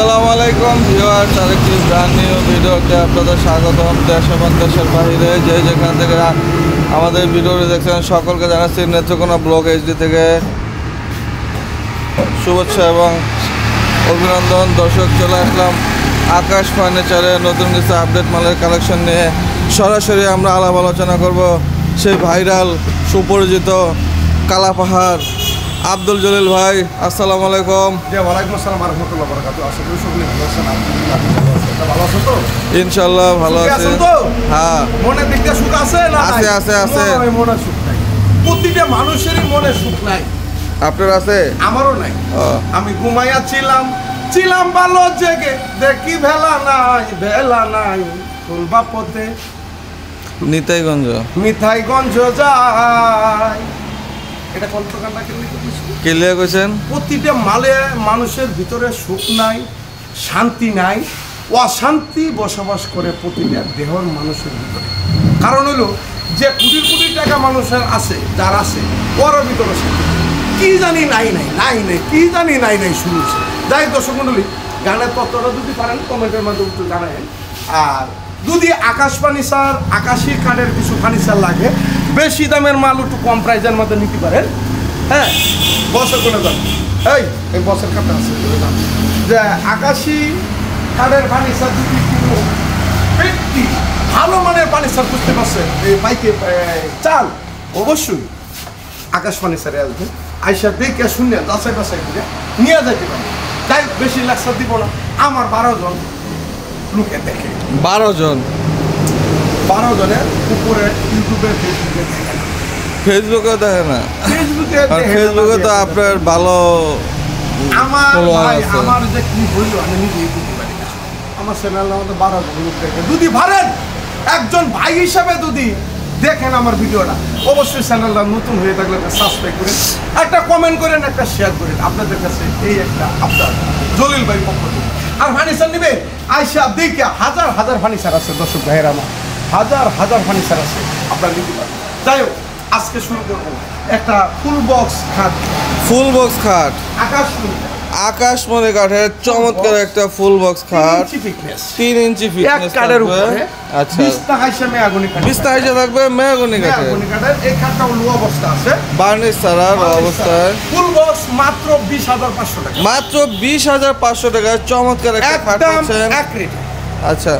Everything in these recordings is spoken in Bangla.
আসসালামু আলাইকুম ভিউয়ার্স, আরেকটি ব্র্যান্ড নিউ ভিডিওতে আপনাদের স্বাগতম। দেশ এবং দেশের বাইরে যে যেখান থেকে আমাদের ভিডিওটি দেখছেন সকলকে জানাচ্ছি নেত্রকোনা ব্লগ এইচডি থেকে শুভেচ্ছা এবং অভিনন্দন। দর্শক, চলে আসলাম আকাশ ফার্নিচারে নতুন কিছু আপডেট মালের কালেকশন নিয়ে। সরাসরি আমরা আলাপ আলোচনা করব সেই ভাইরাল সুপরিচিত কালা পাহাড় আব্দুল জলিল ভাই। আসসালামু আলাইকুম। ওয়ালাইকুম আসসালাম রাহমাতুল্লাহি ওয়া বারাকাতুহু। আশা করি সকলে ভালো আছেন। ভালো আছেন তো? ইনশাআল্লাহ ভালো আছি। হ্যাঁ, মনে দিকটা সুখ আছে না? আছে আছে আছে। মনে সুখ নাই, প্রতিটা মানুষেরই মনে সুখ নাই। আপনার আছে? আমারও নাই। আমি ঘুমাইয়া ছিলাম ভালো জেগে, দেখি ভেলা নাই ফুলবা পথে নিতাইগঞ্জ মিঠাইগঞ্জ যায়। এটা কল্পকান্ডা ক্লিয়ার কইছেন। প্রতিটা মালে মানুষের ভিতরে সুখ নাই, শান্তি নাই, অশান্তি বসবাস করে প্রতিটা দেহর মানুষের ভিতরে। কারণ হলো যে কোটি কোটি টাকা মানুষের আছে, যার আছে ওর ভিতরে শান্তি কি জানি নাই কি জানি নাই শুনেছে। যাই দর্শক মন্ডলী, গানের তত্ত্বটা যদি পারেন কমেন্টের মাধ্যমে একটু জানাবেন। আর যদি আকাশ ফার্নিচার, আকাশি কাঠের কিছু ফার্নিচার লাগে, বেশি দামের মাল একটু কম প্রাইজের মধ্যে নিতে পারেন। হ্যাঁ, বসের কোনো দাম এই বসের কাঠটা আছে যে আকাশি কাঠের ফার্নিচার যদি কোনো ব্যক্তি ভালো মানের ফার্নিচার বুঝতে পারছে এই বাইকে চাল, অবশ্যই আকাশ ফার্নিচারে আসবে। আইসা দেখে শুনে যাচাই বাছাই করে নিয়ে যাইতে পারে। তাই বেশি লাক্সার দিব না। আমার 12 জন লোকে দেখে, 12 জনের উপরে ইউটিউবে ফেসবুকে দেখে না। ফেসবুকে তো আপনার ভালো আমার যে কি বললো আমি নিজেই বুঝতে পারি না। আমার চ্যানেল আমাদের 12 জন লোক দেখে। যদি পারেন একজন ভাই হিসাবে যদি দেখেন আমার ভিডিওটা, অবশ্যই চ্যানেলটা নতুন হয়ে থাকলে একটা সাবস্ক্রাইব করেন, একটা কমেন্ট করেন, একটা শেয়ার করেন। আপনাদের কাছে এই একটা আপনার জলিল ভাই পক্ষ থেকে। আর ফার্নিচার নেবে আইসা দেখে হাজার ফার্নিচার আছে দর্শক ভাইয়ের, আমার হাজার ফার্নিচার আছে, আপনার নিতে পারেন। যাই হোক, আজকে শুরু করবো একটা ফুল বক্স খাট আকাশমণি কাঠের চমৎকার একটা ফুল বক্স খাট, 3 ইঞ্চি ফিটনেস থাকবে। আচ্ছা, 20 টাকা হিসেবে মেহগনি কাঠ, 20 টাকা হিসেবে থাকবে মেহগনি কাঠের। এই কাঠটা লো অবস্থা আছে, বার্নিশ ছাড়া অবস্থায়। ফুল বক্স মাত্র 20,500 টাকা। মাত্র 20,500 টাকায় চমৎকার একটা খাট পাচ্ছেন। এক রেট। আচ্ছা,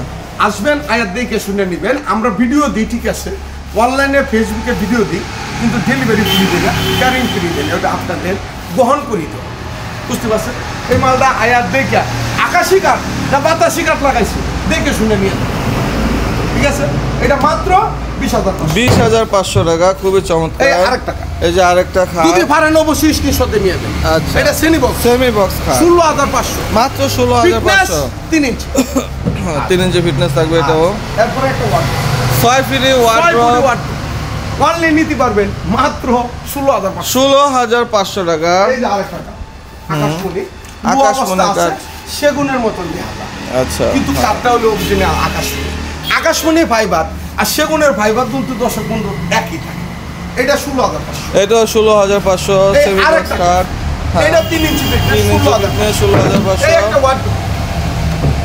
আসবেন, আয়াত দেখে শুনে নেবেন। আমরা ভিডিও দিই, ঠিক আছে, অনলাইনে ফেসবুকে ভিডিও দিই, কিন্তু ডেলিভারি ফ্রি দেয় না, ক্যারিং ফ্রি দেয় না। ওটা আপনাদের বহন করি দেয়, বুঝতে পারছেন? এই মালটা আয়াত দেখে আকাশি কাঠ না বাতাসি কাঠ লাগাইছি, দেখে শুনে নিয়ে, ঠিক আছে? এটা মাত্র 20,500 টাকা, খুবই চমৎকার। এই যে আরেকটা খাট, যদি পারেন অবশ্যই স্ক্রিনশটে নিয়ে যাবেন। আচ্ছা, এটা সেমি বক্স খাট, 16,500 মাত্র 16,500। 3 ইঞ্চি 3 ইঞ্চি ফিটনেস থাকবে এটাও। এরপরে একটা 6 ফিট ওয়ার্ডরোব অনলি নিতে পারবেন মাত্র 16,500 টাকা। এই যে আরেকটা আকাশমণি কাঠ, সেগুনের মতন দেয়া। আচ্ছা, কিন্তু কাঠটা হলো অরিজিনাল আকাশমণি ফাইবার, আর সেগুনের ফাইবার কিন্তু দর্শক বন্ধু একই থাকে। এটা 16,500। এটা 16,500 সেমি বক্স কাঠ। এটা 3 ইঞ্চি ফিটনেস, 16,500। এই একটা ওয়াট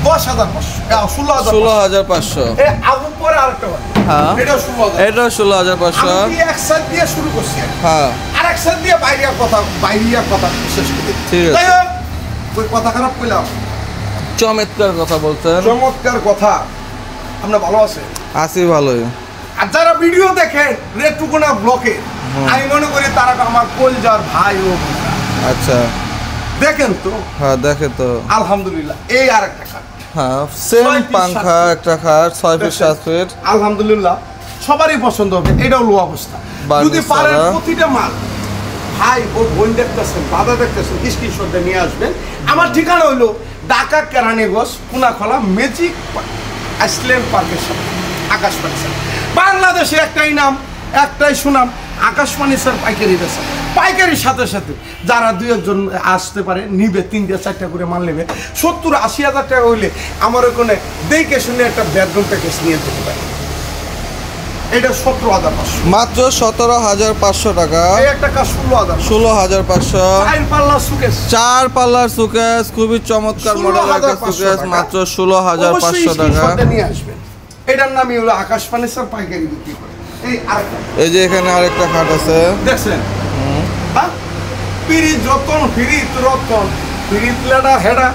10,500, 16,500। এই আগুন পরে আরেকটা ওয়াট, হ্যাঁ, এটা 16,000। এটা 16,500। আমি এক সাইড দিয়ে শুরু করছি, হ্যাঁ, আর এক সাইড দিয়ে বাইরের কথা শেষ করি। ঠিক আছে, তাই ওই কথা খারাপ কইলাম, চমৎকার কথা বলছেন। চমৎকার কথা। আমরা ভালো আছেন? আছি ভালোই। আর যারা ভিডিও দেখেন নেত্রকোনা ব্লকে, আমি মনে করি তারা আমার কলজার ভাই ও বোনেরা। আচ্ছা, দেখেন তো? হ্যাঁ, দেখে তো। আলহামদুলিল্লাহ। এই আরেকটা খাট, হ্যাঁ, সেম পাংখা একটা খাট, 6 ফিট 7 ফিট। আলহামদুলিল্লাহ, সবারই পছন্দ হবে। এটাও লো অবস্থা। যদি পারেন প্রতিটা মাল, ভাই ও বোন দেখতেছেন, দাদা দেখতেছেন, স্ক্রিনশটে নিয়ে আসবেন। আমার ঠিকানা হইলো ঢাকা কেরানীগঞ্জ, কোনাখলা ম্যাজিক আইসল্যান্ড পার্কের সামনে আকাশ ফার্নিচার। বাংলাদেশে একটাই নাম, একটাই সুনাম, আকাশ ফার্নিচার পাইকারি বেচা। পাইকারির সাথে সাথে যারা 2-1 আসতে পারে, নিবে 3-4টা করে মাল নেবে, 70-80 হাজার টাকা হইলে আমার ওখানে দেখে শুনে একটা বেডরুম প্যাকেজ নিয়ে যেতে পারে। এটা 17,500। মাত্র 17,500 টাকা। এই একটা কাজ 16,000। 16,500। 4 পাল্লা সুকেস। 4 পাল্লার সুকেস, খুবই চমৎকার মডেল একটা 16,500 সুকেস, টাকা। মাত্র 16,500 টাকা। স্ক্রিনশটে নিয়ে আসবেন। এটার নামই হলো আকাশ ফার্নিচার, পাইকারি বিক্রি করে। এই আরেকটা এই যে এখানে আরেকটা খাট আছে। দেখছেন, হ্যাঁ, পিরিত যতন ফিরিত রতন, পিরিত লেডা হেডা,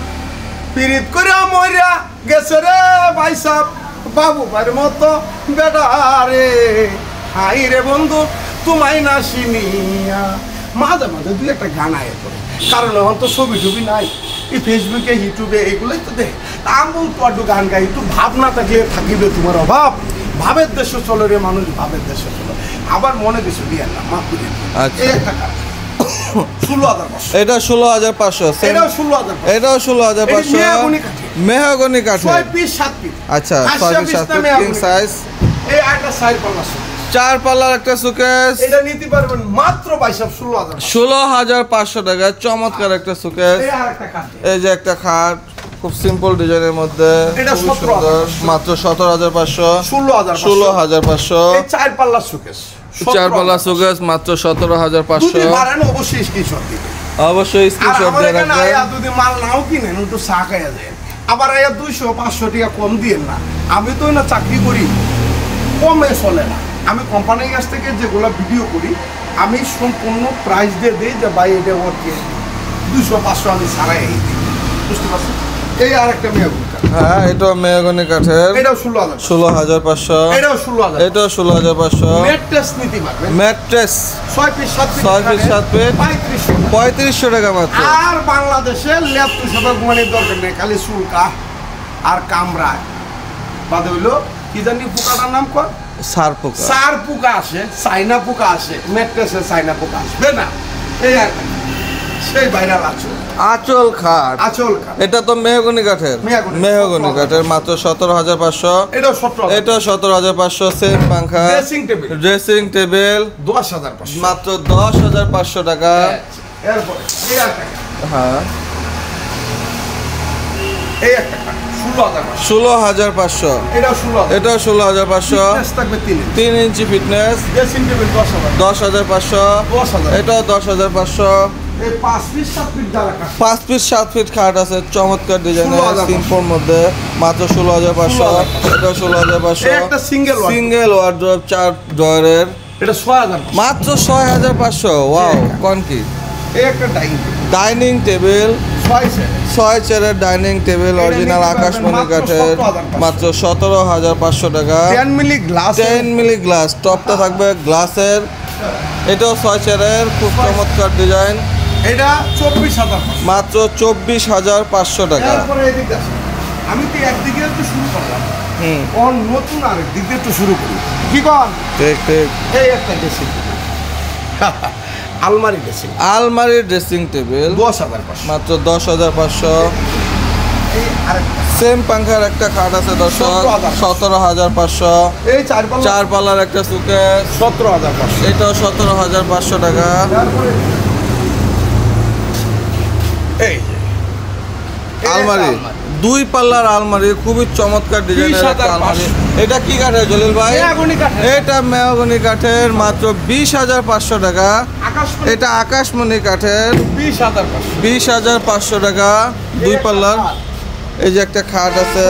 পিরিত করে মইরা গেছে রে ভাই সাহেব বাবু ভাইয়ের মতো বেটা রে, হাই রে বন্ধু তোমায় না চিনিয়া। মাঝে মাঝে দুই একটা গান আয় করে, কারণ এখন তো ছবি টবি নাই, এই ফেসবুকে ইউটিউবে এগুলোই তো দেখ। আমুল তো একটু গান গাই, একটু ভাব না থাকলে থাকিবে তোমার অভাব। ভাবের দেশে চলো রে মানুষ, ভাবের দেশে চলো। আবার মনে কিছু দিয়ে না মাফ করে দিন। আচ্ছা। এই একটা কাজ 16,500। এটা 16,500। এটাও 16,500। এটাও 16,500। মেহগনি কাঠের। 6 পিস 7 পিস। আচ্ছা, 6 পিস 7 পিস কিং সাইজ। এই একটা সাইজ পাল্লা। 4 পাল্লার একটা সুকেস। এটা নিতে পারবেন মাত্র 16,000। 16,500 টাকা। চমৎকার একটা সুকেস। এই আরেকটা কাজ। এই যে একটা খাট, খুব সিম্পল ডিজাইনের মধ্যে, এটা খুবই 17,000 সুন্দর, মাত্র 17,500। 16,500। 16,500। এই 4 পাল্লা সুকেস। 4 পাল্লা সুকেস, মাত্র 17,500। যদি পারেন অবশ্যই স্ক্রিনশট দিবেন। অবশ্যই আর স্ক্রিনশট আমার দিয়ে এখানে রাখবেন। আয়া যদি মাল নাও কিনেন একটু চা খাইয়া যায়, আবার আয়া 200-500 টাকা কম দিয়েন না। আমি তো না চাকরি করি, কমে চলে না। আমি কোম্পানির কাছ থেকে যেগুলো ভিডিও করি, আমি সম্পূর্ণ প্রাইস দিয়ে দিই যে ভাই এটা ওর কে 200-500 আমি ছাড়াই দিই। বুঝতে পারছেন? এই আরেকটা মেয়াগুল কাঠ। হ্যাঁ, এটাও মেহগনি কাঠের। এটাও 16,000। 16,500। এটাও 16,000। এটাও 16,500। ম্যাট্রেস নিতে পারবেন। Mattress 6 piece 7 piece. 6 piece 7 piece 3500। 3500 টাকা মাত্র। আর বাংলাদেশে ল্যাপ হিসাবে ঘুমানোর দরকার নেই, খালি চুলকা আর কামড়ায় বাদে হইলো কি জানি পোকাটার নাম কর, সার পোকা। সার পোকা আসে, চাইনা পোকা আসে, ম্যাট্রেসে চাইনা পোকা আসবে না। এই আর কি। সেই ভাইরাল আচল আঁচল খাট। আচল কাঠ। এটা তো মেহগনি কাঠের। মেহগনি। মেহগনি কাঠের, মাত্র 17,500। এটাও 17,000। এটাও 17,500। সেম পাংখা। Dressing table dressing table 10,500। মাত্র 10,500 টাকা। এরপরে এই একটা কাঠ। হ্যাঁ, এই একটা কাঠ 16,500। 16,500। এটাও 16,000। এটাও 16,500। ফিটনেস থাকবে 3 ইঞ্চি। 3 ইঞ্চি ফিটনেস। Dressing table 10,000। 10,500। 10,000। এটাও 10,500। এই 5 পিস 7 পিস যারা কাঠ। 5 পিস 7 ফিট খাট আছে, চমৎকার ডিজাইনের, 16,500 সিম্পল মধ্যে, মাত্র 16,500। এটাও 16,500। এই একটা সিঙ্গেল ওয়ার্ডরোব। সিঙ্গেল ওয়ার্ড্রোব 4 ডয়ারের, এটা 6,000। মাত্র 6,500। ওয়াও, কোন কি? এই একটা ডাইনিং ডাইনিং টেবিল 6 সেট। 6 চেয়ারের ডাইনিং টেবিল, এটা অরিজিনাল নিতে পারবেন আকাশমণি মাত্র কাঠের, 17,500 মাত্র 17,500 টাকা। 10 মিলি গ্লাস। 10 মিলি গ্লাস, টপটা থাকবে গ্লাসের। এটাও 6 চেয়ারের, খুব চমৎকার ডিজাইন, এটা 24,000। মাত্র 24,500 টাকা। তারপরে এদিকে আসেন। আমি তো একদিকে একটু শুরু করলাম, হুম, কোন নতুন আরেক দিক দিয়ে একটু শুরু করি। কি কোন? ঠিক ঠিক। এই একটা ড্রেসিং আলমারি ড্রেসিং আলমারির ড্রেসিং টেবিল 10,500। মাত্র 10,500। এই আরেকটা সেম পাংখার একটা খাট আছে দর্শক, 17,500। এই 4 পাল্লা 4 পাল্লার একটা সুকেস, 17,500। এটাও 17,500 টাকা। তারপরে এই যে, এই আলমারি একটা 2 পাল্লার আলমারি, খুবই চমৎকার ডিজাইনের একটা 20,500 আলমারি। এটা কি কাঠের জলিল ভাই? মেহগনি কাঠের। এটা মেহগনি কাঠের, মাত্র 20,500 টাকা। আকাশ এটা আকাশমণি কাঠের, 20,500। 20,500 টাকা 2 পাল্লার। এই যে একটা খাট আছে,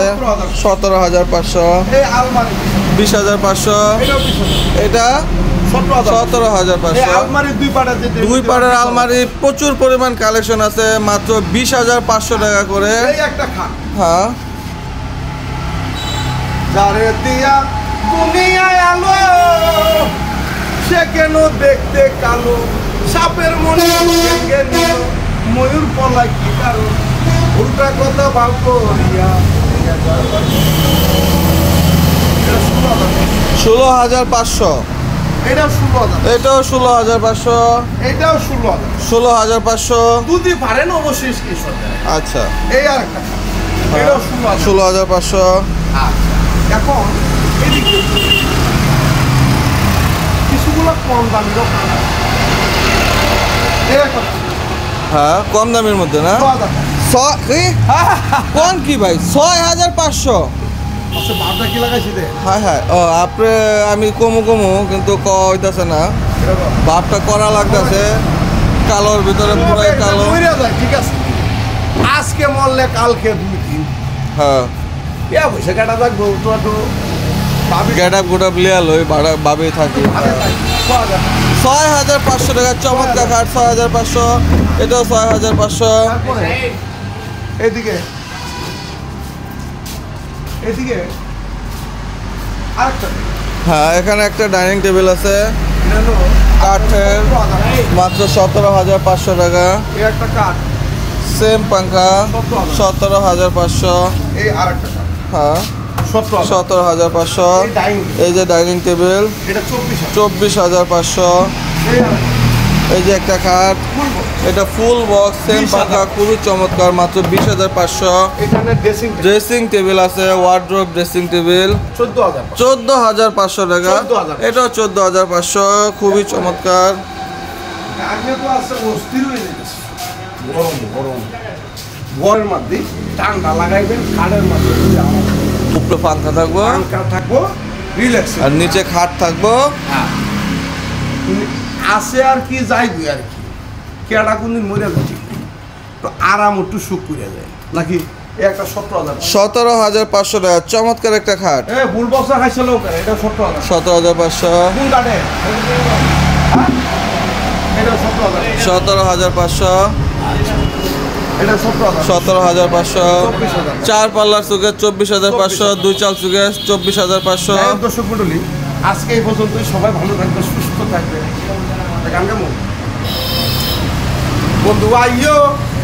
17,500। এই আলমারি 20,500। এটাও 20,000। এটা 17,000। 17,500। এই আলমারি দুই পাড়া যেতে 2 পাড়ের আলমারি, প্রচুর পরিমাণ কালেকশন আছে, মাত্র 20,500 টাকা করে। এই একটা খাট। হ্যাঁ, যারে দিয়া দুনিয়ায় আলো, সে কেন দেখতে কালো, সাপের মনে ভেঙে নিল, ময়ূর পলায় কি কারণ, উল্টা কথা ভাব করিয়া। এটা 16,500। 16,000। এটাও 16,000। এটাও 16,500। এটাও 16,000। 16,500। যদি পারেন অবশ্যই স্ক্রিনশট দেন। আচ্ছা, এই আর একটা খাট। এটাও 16,000। 16,500। আচ্ছা, এখন এদিকে কিছুগুলো কম দামিরও খাট আছে। এই একটা খাট। হ্যাঁ, কম দামের মধ্যে না? 16,000 টাকা। কি? কোন কি ভাই? 6,500। আচ্ছা বাপটা কি লাগাইছি রে হ্যাঁ হ্যাঁ ও আপনি আমি কমু কিন্তু হইতাছে না বাপটা করা লাগতেছে কালোর ভিতরে পুরাই কালো মইরা যায় ঠিক আছে আজকে মরলে কালকে 2-3 হ্যাঁ ইয়া পয়সা কাটা থাকবো তো ভাবি গেট আপ লিয়া লই ভাড়া ভাবি থাকি 6,500 টাকা চমৎকার খাট 6,500 এটাও 6,500 তারপরে এদিকে এদিকে আরেকটা হ্যাঁ এখানে একটা ডাইনিং টেবিল আছে এটা হলো কাঠের মাত্র 17,500 টাকা এই একটা কাঠ সেম পাঙ্খা 17,500 এই আরেকটা কাঠ হ্যাঁ 17,500 এই ডাইনিং এই যে ডাইনিং টেবিল এটা 24 24,500 এই আরেকটা এই যে একটা খাট এটা ফুল বক্স সেম 20,000 পাঙ্খা খুবই চমৎকার মাত্র 20,500 এখানে ড্রেসিং ড্রেসিং টেবিল আছে ওয়ার্ড্রোব ড্রেসিং টেবিল 14,000 14,500 টাকা 14,500 এটাও 14,500 খুবই চমৎকার আগে তো আছে অস্থির হয়ে যেতেছে গরম গরম গরমের মধ্যে ঠান্ডা লাগাইবেন কাঠের মধ্যে উপরে পাঙ্খা থাকবো পাঙ্খা থাকবো রিল্যাক্স আর নিচে খাট থাকবো আছে আর কি যাইবি আর কি কেডা কোনদিন মরে যাচ্ছি তো আরাম একটু সুখ করে যায় নাকি এই একটা 17,000 17,500 টাকা চমৎকার একটা খাট এ ভুল বক্সা খাইছিল এটা 17,000 17,500 কোন কাঠে হ্যাঁ? এটা 17,000 17,500 এটা 17,000 17,500 24,000 চার পাল্লার চুকে 24,500 দুই চাল চুকে 24,500 যাই হোক দর্শক মণ্ডলী আজকে এই পর্যন্তই সবাই ভালো থাকবে সুস্থ থাকবে গান গামো বন্ধু আইও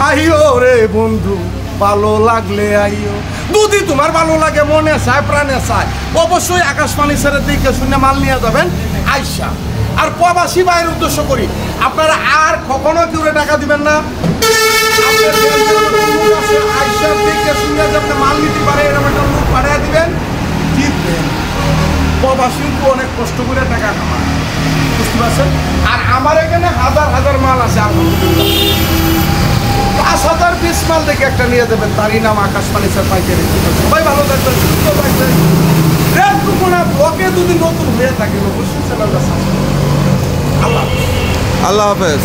আইও রে বন্ধু ভালো লাগলে আইও যদি তোমার ভালো লাগে মনে চায় প্রাণে চায় অবশ্যই আকাশবাণী ছেড়ে দিকে শুনে মাল নিয়ে যাবেন আইসা আর প্রবাসী ভাইয়ের উদ্দেশ্য করি আপনারা আর কখনো কেউ টাকা দিবেন না আপনার লোক আছে, আইসা দিকে শুনে যাতে মাল নিতে পারে এরকম একটা লোক পাঠিয়ে দিবেন জিতবেন প্রবাসীকে অনেক কষ্ট করে টাকা কামায় বুঝতে পারছেন আর আমার এখানে হাজার হাজার মাল আছে আলহামদুলিল্লাহ 5,000 পিস মাল দেখে একটা নিয়ে দেবেন তারই নাম আকাশবাণী স্যার পাইকারি সবাই ভালো থাকবেন সুস্থ থাকবেন রেডটুকুনা ব্লগে যদি নতুন হয়ে থাকে অবশ্যই চ্যানেলটা সাবস্ক্রাইব আল্লাহ আল্লাহ হাফেজ